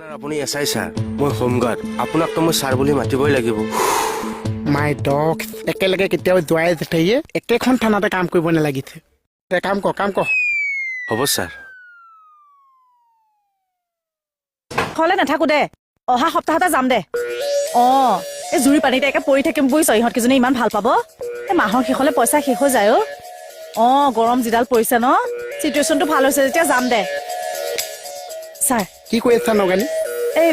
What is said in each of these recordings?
আপুনি এছাই ছাৰ মই হোমগাৰ্ড আপোনাকতো মই ছাৰ বুলি মাতিবই লাগিব মাই ডগ একেলগে কেতিয়াও যোৱাই জেঠাইয়ে একেখন থানাতে কাম কৰিব নালাগিছে তে কাম কৰ হ'ব ছাৰ হলে নাথাকো দে অহা সপ্তাহতে যাম দে এই জুৰি পানীতে একে পৰি থাকিম বুজিছ ইহঁত কেইজনী ইমান ভাল পাব এই মাহৰ শেষলে পইচা শেষ হৈ যায় গৰম যিডাল পৰিছে ন চিটুৱেশ্যনটো ভাল হৈছে যেতিয়া যাম দে ছাৰ কি কৈ আছা নগানী এই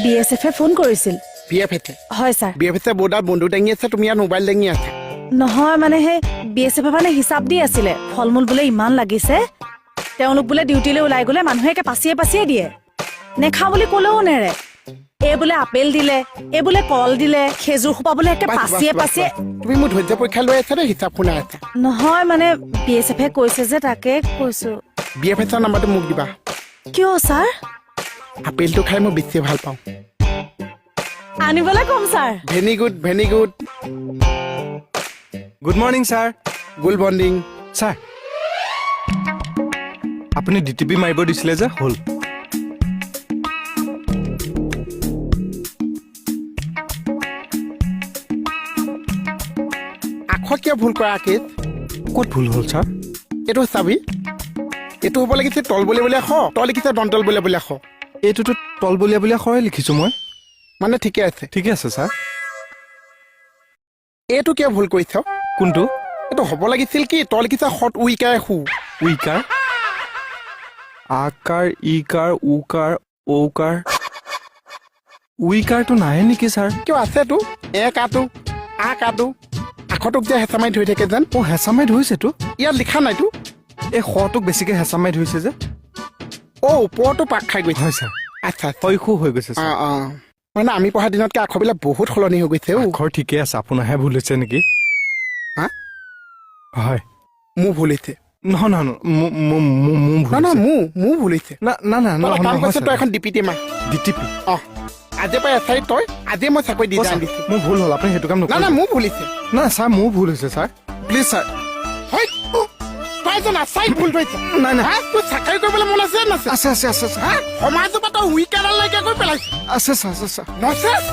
BSF ফোন কৰিছিল BFF হয় ছাৰ BFF বৰ্ডাৰ বন্ধু দাঙি আছে তুমি ইয়াত মোবাইল দাঙি আছা নহয় মানে সেই BSF মানে হিচাপ দি আছিলে ফল মূল বোলে ইমান লাগিছে তেওঁলোক বোলে ডিউটিলৈ ওলাই গলে মানুহে একে পাচিয়ে দিয়ে নেখা বুলি ক'লেও নেৰে এই বোলে আপেল দিলে এই বোলে কল দিলে খেজুৰ খোপা বোলে একে পাচিয়ে তুমি মোৰ ধৈৰ্য পৰীক্ষা লৈ আছা নে হিচাপ শুনাই আছা নহয় মানে BSF কৈছে যে তাকে কৈছো BFF নাম্বাৰটো মোক দিবা কিয় ছাৰ আপেলটো খাই মই বেছি ভাল পাওঁ আনিবলৈ কম sir very good good morning sir good morning sir আপুনি DTP মাৰিব দিছিলে যে হ'ল আখৰ কিয় ভুল কৰা কেছ ক'ত ভুল হ'ল ছাৰ এইটো চাবি এইটো হ'ব লাগিছে তল বুলিবলৈ আখ তল লিখিছে দন্তল বুলিবলৈ আখ এইটোতো তলবলীয়া খৰে লিখিছোঁ মই মানে ঠিকে আছে ঠিকে আছে ছাৰ এইটো কিয় ভুল কৰিছ কোনটো এইটো হ'ব লাগিছিল কি তল লিখিছে হট উইকাৰ হু উইকাৰ আকাৰ ইকাৰ উকাৰ ঔকাৰ উইকাৰটো নাহে নেকি ছাৰ কিয় আছেতো কাটো কাটো আখটোক যে হেঁচা মাৰি ধৰি থাকে যেন হেঁচা মাৰি ধৰিছেতো ইয়াত লিখা নাইতো এই শটোক বেছিকৈ হেঁচা মাৰি ধৰিছে যে ওপৰতো পাক খাই গৈছে হয় ছাৰ আচ্ছা শৈশু হৈ গৈছে ছাৰ মানে আমি পঢ়া দিনতকে আখৰবিলাক বহুত সলনি হৈ গৈছে আখৰ ঠিকে আছে আপোনাৰহে ভুল হৈছে নেকি হা হয় মোৰ ভুল হৈছে নহয় মোৰ ভুল হৈছে কাম কৰিছে তই এখন ডিপিটি মাৰ DTP আজি পৰা এছাই তই আজি মই চাকৰি দি যাম দিছো মোৰ ভুল হ'ল আপুনি সেইটো কাম নকৰিব মোৰ ভুল হৈছে না ছাৰ মোৰ ভুল হৈছে ছাৰ প্লিজ ছাৰ ভুল পাইছে নাই তোৰ চাকৰি কৰিবলৈ মন আছে নাছে আছে সমাজৰ পৰা তই উইকাৰলৈকে কৈ পেলাইছ আছে ছাৰ নচেছ